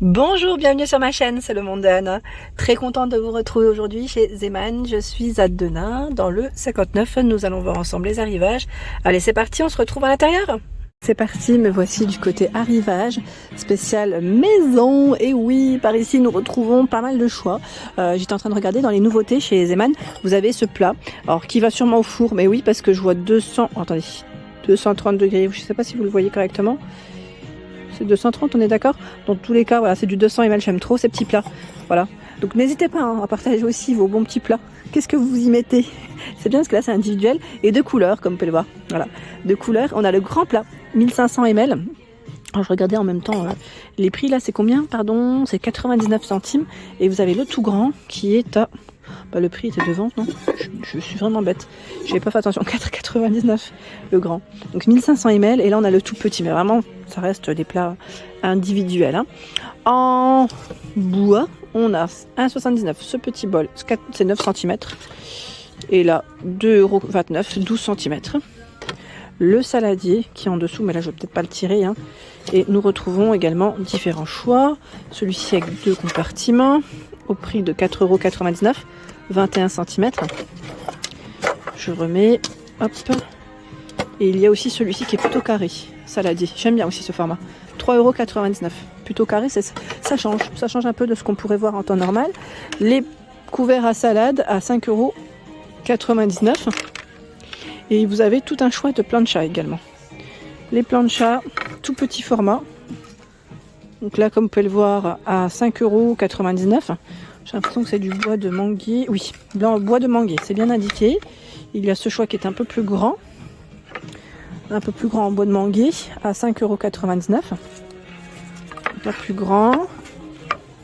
Bonjour, bienvenue sur ma chaîne, c'est le monde de Anna. Très contente de vous retrouver aujourd'hui chez Zeman. Je suis à Denain, dans le 59. Nous allons voir ensemble les arrivages. Allez, c'est parti, on se retrouve à l'intérieur. C'est parti, me voici du côté arrivage, spécial maison. Et oui, par ici, nous retrouvons pas mal de choix. J'étais en train de regarder dans les nouveautés chez Zeman. Vous avez ce plat, alors qui va sûrement au four, mais oui, parce que je vois 230 degrés. Je ne sais pas si vous le voyez correctement. C'est 230, on est d'accord? Dans tous les cas, voilà, c'est du 200 ml, j'aime trop ces petits plats. Voilà. Donc n'hésitez pas à partager aussi vos bons petits plats. Qu'est-ce que vous y mettez? C'est bien parce que là c'est individuel et de couleurs, comme vous pouvez le voir. Voilà. De couleurs, on a le grand plat, 1500 ml. Alors je regardais en même temps les prix là, c'est combien? Pardon, c'est 99 centimes. Et vous avez le tout grand qui est à... Bah, le prix était de vente, non? Je suis vraiment bête. Je n'ai pas fait attention. 4,99 le grand. Donc 1500 ml. Et là, on a le tout petit. Mais vraiment, ça reste des plats individuels. Hein. En bois, on a 1,79. Ce petit bol, c'est 9 cm. Et là, 2,29 €, 12 cm. Le saladier qui est en dessous. Mais là, je ne vais peut-être pas le tirer. Hein. Et nous retrouvons également différents choix. Celui-ci avec 2 compartiments. Au prix de 4,99 €, 21 cm. Je remets, hop. Et il y a aussi celui-ci qui est plutôt carré, saladier. J'aime bien aussi ce format. 3,99 €. Plutôt carré, ça change un peu de ce qu'on pourrait voir en temps normal. Les couverts à salade à 5,99 €. Et vous avez tout un choix de plancha également. Les planchas, tout petit format. Donc là, comme vous pouvez le voir, à 5,99 €. J'ai l'impression que c'est du bois de manguier. Oui, bois de manguier, c'est bien indiqué. Il y a ce choix qui est un peu plus grand. Un peu plus grand en bois de manguier, à 5,99 €. Un plus grand.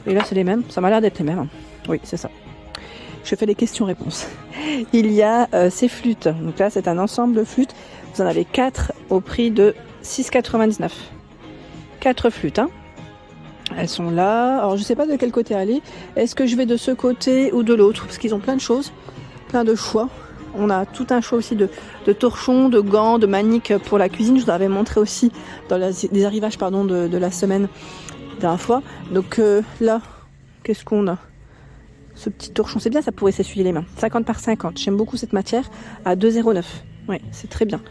Et là, c'est les mêmes. Ça m'a l'air d'être les mêmes. Oui, c'est ça. Je fais des questions-réponses. Il y a ces flûtes. Donc là, c'est un ensemble de flûtes. Vous en avez 4 au prix de 6,99 €. 4 flûtes, hein. Elles sont là. Alors je sais pas de quel côté aller. Est-ce que je vais de ce côté ou de l'autre? Parce qu'ils ont plein de choses, plein de choix. On a tout un choix aussi de torchons, de gants, de maniques pour la cuisine. Je vous avais montré aussi dans les arrivages de la semaine dernière fois. Donc là, qu'est-ce qu'on a? Ce petit torchon, c'est bien, ça pourrait s'essuyer les mains. 50 par 50. J'aime beaucoup cette matière à 2,09 €. Oui, c'est très bien.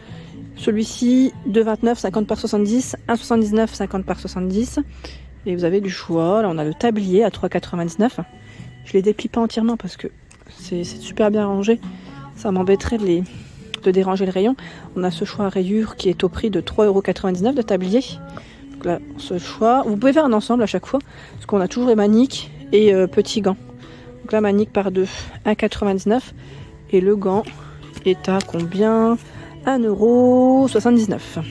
Celui-ci, 2,29, 50 par 70, 1,79, 50 par 70. Et vous avez du choix. Là, on a le tablier à 3,99 €. Je les déplie pas entièrement parce que c'est super bien rangé. Ça m'embêterait de déranger le rayon. On a ce choix à rayures qui est au prix de 3,99 € de tablier. Donc là, ce choix. Vous pouvez faire un ensemble à chaque fois parce qu'on a toujours les maniques et petits gants. Donc la manique par 2, 1,99 €. Et le gant est à combien? 1,79 €.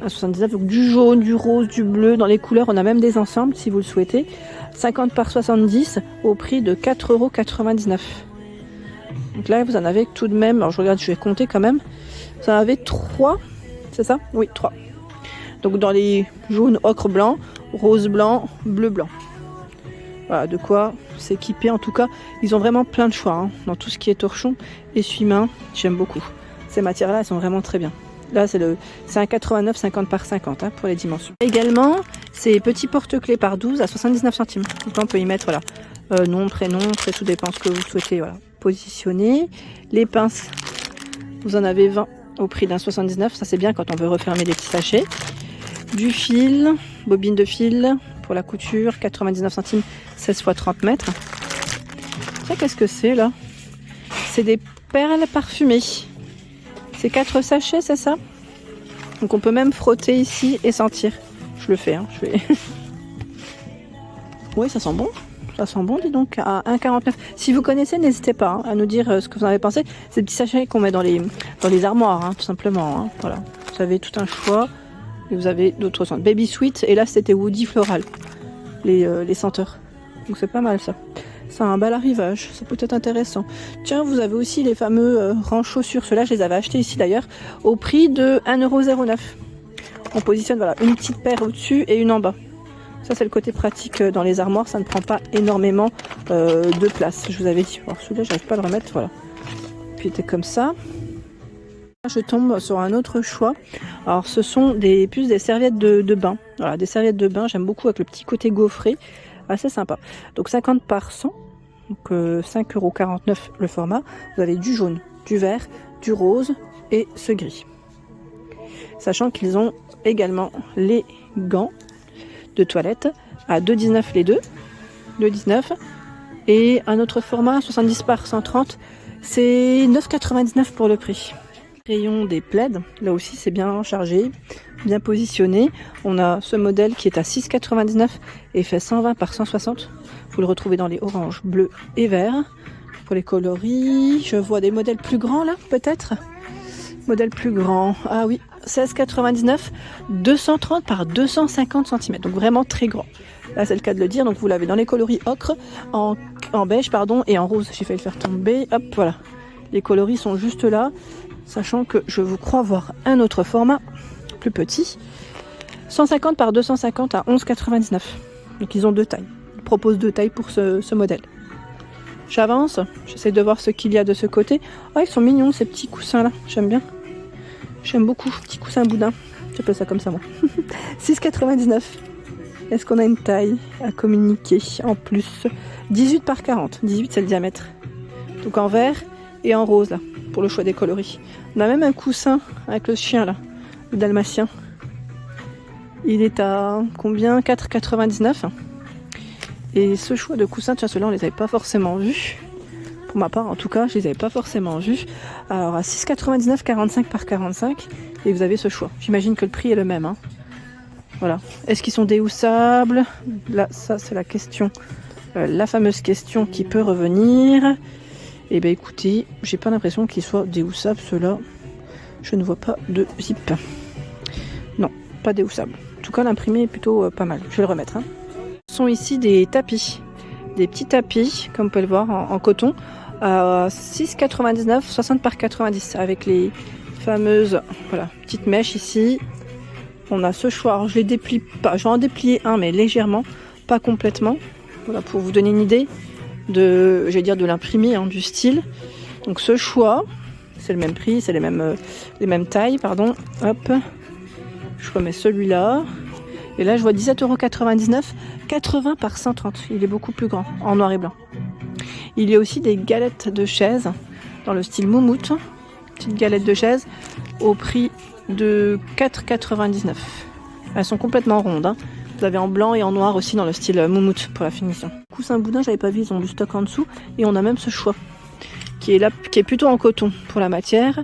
1,79 €, donc du jaune, du rose, du bleu, dans les couleurs, on a même des ensembles si vous le souhaitez. 50 par 70 au prix de 4,99 €. Donc là, vous en avez tout de même, alors je regarde, je vais compter quand même. Vous en avez 3, c'est ça? Oui, 3. Donc dans les jaunes, ocre blanc, rose blanc, bleu blanc. Voilà, de quoi s'équiper en tout cas. Ils ont vraiment plein de choix hein, dans tout ce qui est torchon, essuie-main, j'aime beaucoup. Ces matières-là, elles sont vraiment très bien. Là, c'est un 89 50 par 50 hein, pour les dimensions. Également, ces petits porte-clés par 12 à 79 centimes. Donc là, on peut y mettre voilà, nom, prénom, après tout dépend ce que vous souhaitez voilà, positionner. Les pinces, vous en avez 20 au prix d'un 79. Ça, c'est bien quand on veut refermer des petits sachets. Du fil, bobine de fil pour la couture, 99 centimes, 16 x 30 mètres. Ça, qu'est-ce que c'est là? C'est des perles parfumées. C'est 4 sachets, c'est ça? Donc on peut même frotter ici et sentir. Je le fais, hein, je vais... Oui, ça sent bon. Ça sent bon, dis donc, à 1,49 €. Si vous connaissez, n'hésitez pas hein, à nous dire ce que vous en avez pensé. C'est des petits sachets qu'on met dans les armoires, hein, tout simplement. Hein, voilà. Vous avez tout un choix. Et vous avez d'autres senteurs. Baby Sweet, et là c'était Woody Floral, les senteurs. Donc c'est pas mal ça. C'est un bel arrivage, ça peut être intéressant. Tiens, vous avez aussi les fameux rangs chaussures. Ceux-là, je les avais achetés ici d'ailleurs, au prix de 1,09 €. On positionne voilà, une petite paire au-dessus et une en bas. Ça, c'est le côté pratique dans les armoires. Ça ne prend pas énormément de place, je vous avais dit. Alors celui-là, j'arrive pas à le remettre, voilà. Puis il était comme ça. Je tombe sur un autre choix. Alors ce sont des serviettes de bain. Voilà, des serviettes de bain, j'aime beaucoup avec le petit côté gaufré. Assez sympa. Donc 50 par 100. Donc 5,49 € le format. Vous avez du jaune, du vert, du rose et ce gris. Sachant qu'ils ont également les gants de toilette à 2,19 les deux. 2,19. Et un autre format, 70 par 130. C'est 9,99 pour le prix. Rayon des plaids, là aussi c'est bien chargé, bien positionné. On a ce modèle qui est à 6,99 et fait 120 par 160. Vous le retrouvez dans les oranges, bleus et verts. Pour les coloris, je vois des modèles plus grands là, peut-être. Modèle plus grand, ah oui, 16,99, 230 par 250 cm, donc vraiment très grand. Là c'est le cas de le dire, donc vous l'avez dans les coloris ocre, en beige pardon, et en rose. J'ai failli le faire tomber, hop voilà. Les coloris sont juste là. Sachant que je vous crois voir un autre format, plus petit, 150 par 250 à 11,99. Donc ils ont deux tailles. Ils proposent deux tailles pour ce modèle. J'avance, j'essaie de voir ce qu'il y a de ce côté. Ah, ils sont mignons ces petits coussins là, j'aime bien. J'aime beaucoup, petits coussins boudins. J'appelle ça comme ça moi. 6,99. Est-ce qu'on a une taille à communiquer en plus? 18 par 40, 18 c'est le diamètre. Donc en vert et en rose là, pour le choix des coloris. On a même un coussin avec le chien là, le dalmatien. Il est à combien? 4,99. Et ce choix de coussin, tiens, ceux-là on les avait pas forcément vus. Pour ma part en tout cas, je les avais pas forcément vus. Alors à 6,99, 45 par 45. Et vous avez ce choix. J'imagine que le prix est le même. Hein. Voilà. Est-ce qu'ils sont déhoussables? Là, ça c'est la question. La fameuse question qui peut revenir. Et bien écoutez, j'ai pas l'impression qu'ils soient déhoussables ceux-là. Je ne vois pas de zip. Non, pas déhoussables. En tout cas, l'imprimé est plutôt pas mal. Je vais le remettre. Hein. Ce sont ici des tapis. Des petits tapis, comme vous pouvez le voir, en coton. À 6,99, 60 par 90. Avec les fameuses voilà, petites mèches ici. On a ce choix. Alors, je les déplie pas. Je vais en déplier un, mais légèrement. Pas complètement. Voilà, pour vous donner une idée. De l'imprimé, hein, du style. Donc ce choix, c'est le même prix, c'est les mêmes tailles, pardon. Hop, je remets celui-là. Et là, je vois 17,99 €, 80 par 130. Il est beaucoup plus grand, en noir et blanc. Il y a aussi des galettes de chaise dans le style moumoute. Petite galette de chaise au prix de 4,99 €. Elles sont complètement rondes. Hein. Vous avez en blanc et en noir aussi dans le style moumoute pour la finition. Coussin boudin, j'avais pas vu, ils ont du stock en dessous. Et on a même ce choix qui est là, qui est plutôt en coton pour la matière.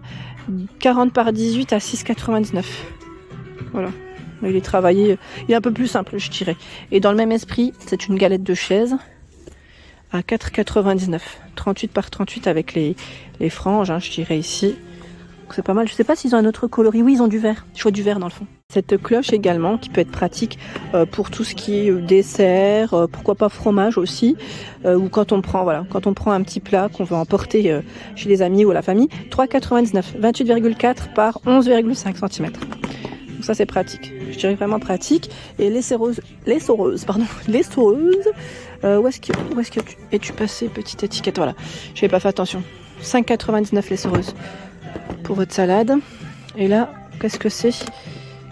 40 par 18 à 6,99. Voilà. Il est travaillé, il est un peu plus simple, je dirais. Et dans le même esprit, c'est une galette de chaise à 4,99. 38 par 38 avec les franges, hein, je dirais ici. C'est pas mal. Je sais pas s'ils ont un autre coloris. Oui, ils ont du vert. Choix du vert dans le fond. Cette cloche également qui peut être pratique pour tout ce qui est dessert, pourquoi pas fromage aussi, ou quand on prend un petit plat qu'on veut emporter chez les amis ou la famille. 3,99, 28,4 par 11,5 cm. Donc ça c'est pratique. Je dirais vraiment pratique. Et les soreuses. Où est-ce que es-tu passé, petite étiquette? Voilà. Je n'avais pas fait attention. 5,99 les soreuses pour votre salade. Et là, qu'est-ce que c'est?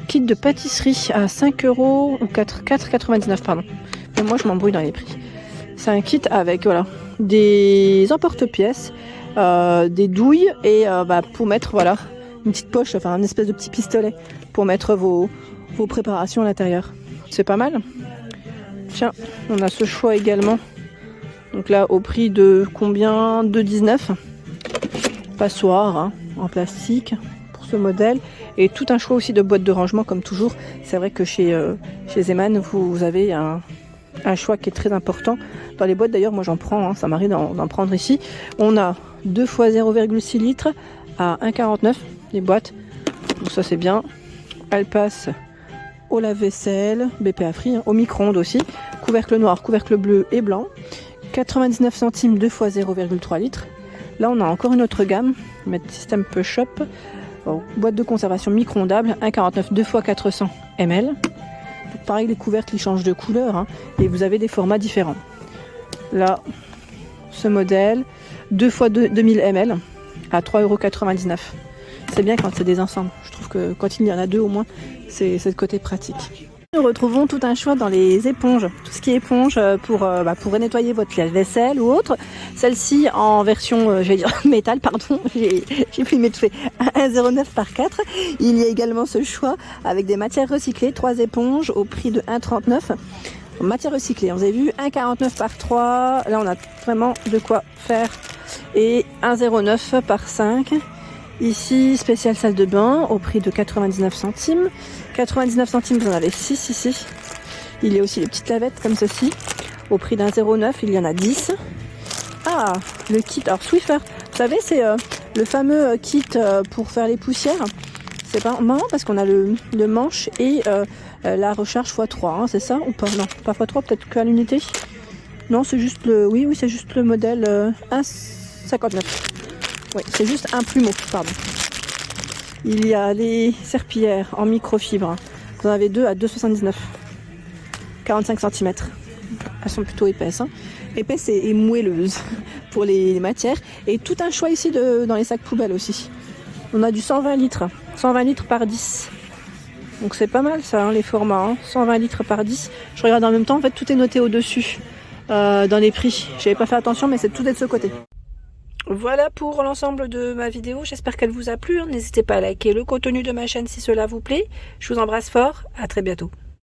Kit de pâtisserie à 5 € ou 4,99 pardon. Mais moi je m'embrouille dans les prix. C'est un kit avec voilà des emporte-pièces, des douilles et pour mettre voilà une petite poche, enfin un espèce de petit pistolet pour mettre vos préparations à l'intérieur. C'est pas mal. Tiens, on a ce choix également. Donc là au prix de combien? 2,19. Passoire hein, en plastique. Ce modèle et tout un choix aussi de boîtes de rangement comme toujours. C'est vrai que chez Zeman vous avez un choix qui est très important dans les boîtes. D'ailleurs moi j'en prends, hein, ça m'arrive d'en prendre ici. On a 2 fois 0,6 litres à 1,49 les boîtes, donc ça c'est bien. Elles passent au lave-vaisselle, BPA free, hein, au micro-ondes aussi, couvercle noir, couvercle bleu et blanc, 99 centimes 2 fois 0,3 litres. Là on a encore une autre gamme, mettre système Peu Shop. Bon, boîte de conservation micro-ondable, 1,49 2 fois 400 ml. Donc pareil, les couvercles ils changent de couleur hein, et vous avez des formats différents. Là, ce modèle, 2 fois 2000 ml à 3,99 €. c'est bien quand c'est des ensembles. Je trouve que quand il y en a deux au moins, c'est le côté pratique. Nous retrouvons tout un choix dans les éponges, tout ce qui est éponge pour nettoyer votre vaisselle ou autre. Celle-ci en version, j'allais dire métal, pardon, j'ai pris mes fait 1,09 par 4. Il y a également ce choix avec des matières recyclées, 3 éponges au prix de 1,39. Matières recyclées, vous avez vu, 1,49 par 3, là on a vraiment de quoi faire. Et 1,09 par 5. Ici, spécial salle de bain au prix de 99 centimes. 99 centimes, vous en avez 6 ici. Il y a aussi les petites lavettes comme ceci. Au prix d'un 0,9, il y en a 10. Ah, le kit. Alors, Swiffer, vous savez, c'est le fameux kit pour faire les poussières. C'est pas marrant parce qu'on a le manche et la recharge x3, hein, c'est ça ou pas? Non, pas x3, peut-être qu'à l'unité. Non, c'est juste le... Oui, c'est juste le modèle 1,59. Oui, c'est juste un plumeau, pardon. Il y a les serpillères en microfibre. Vous en avez 2 à 2,79. 45 cm. Elles sont plutôt épaisses. Hein. Épaisses et moelleuses pour les matières. Et tout un choix ici dans les sacs poubelles aussi. On a du 120 litres. 120 litres par 10. Donc c'est pas mal ça, hein, les formats. Hein. 120 litres par 10. Je regarde en même temps, en fait tout est noté au-dessus. Dans les prix. J'avais pas fait attention, mais c'est tout est de ce côté. Voilà pour l'ensemble de ma vidéo, j'espère qu'elle vous a plu. N'hésitez pas à liker le contenu de ma chaîne si cela vous plaît. Je vous embrasse fort, à très bientôt.